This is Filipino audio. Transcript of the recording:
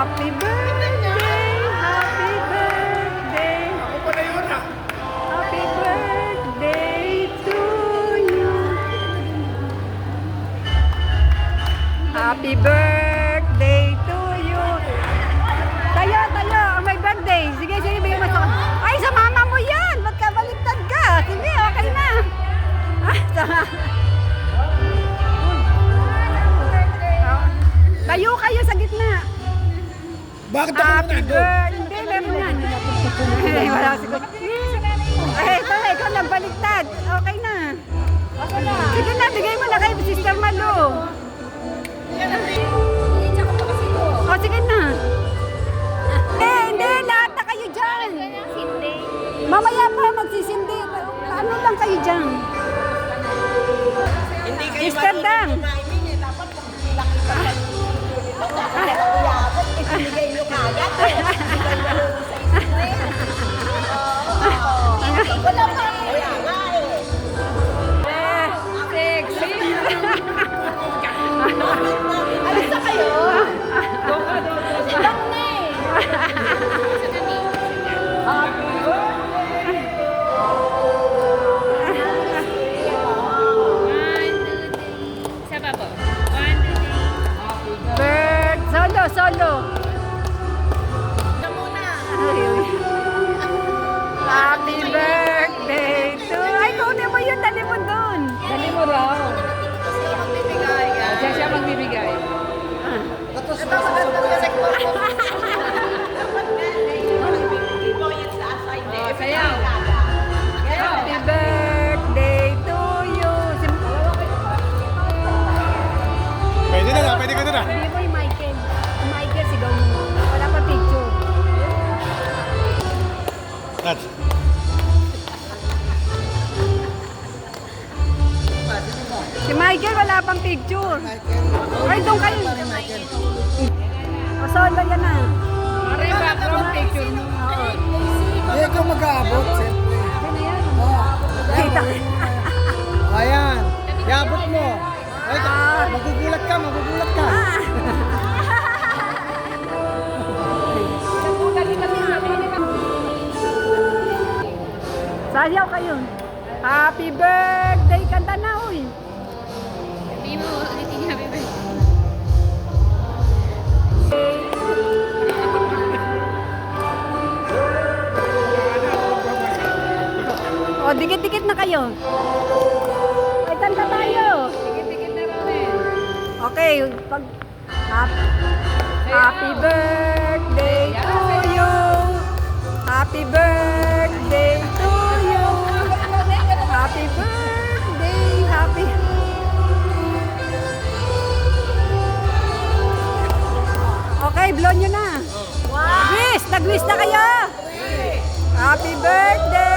Happy birthday! Happy birthday! Ako pala yun ah. Happy birthday to you! Happy birthday to you! Tayo, tayo! Ang may birthday! Sige, sige, bigyan mo ito. Ay, sa mama mo yan! Ba't ka baliktad ka? Sige, okay na. Ah, sama. Tayo kayo sa gitna. Bakit ako Happy nandun? birthday! Hindi, meron yan. Ay, wala siguro. Ay, ito, ikaw nagbaliktad. Okay na. Sige na, bigay mo na kay Sister Malu. O, sige na. Hindi, lahat na kayo dyan. Mamaya pa, magsisindi. Ano lang kayo dyan? Hindi kayo Sister Dang. maingin eh. Dapat pagbilang kita sa ibigay nyo kagad eh. Ibigay nyo sa isip. Wala pa. Kaya nga eh. Sexy. Alis na kayo. Silang na eh. Bird. Solo, solo. Ito muna. Happy birthday to... Ay, kunin mo yun. Dali mo dun. Dali mo raw. Siya magbibigay. Siya siya magbibigay. Ito maganda yung sektor ko. Ikaw yung sa aside eh. Sayaw. Happy birthday to you. Pwede na lang, pwede ka na na. Sabi mo yung Michael. Michael, sigaw mo. Wala pa picture. At, Si Michael, wala pang picture. Ay, doon kayo. O, solo yan na. Pare, background picture mo. Hindi ikaw mag-aabot, siyempre. Kita. Ayan, iabot mo. Ay, magugulat ka, magugulat ka. Sayaw kayo. Happy birthday. Kanta na, uy. Sabi mo, ulitin niya, happy birthday. O, dikit-dikit na kayo. Ay, kanta tayo. Tigit-tigit na rin. Okay, pag... Happy birthday to you. Happy birthday to you. Happy birthday. Happy... Okay, blow nyo na. Wow! Wish! Nag-wish na kayo. Happy birthday.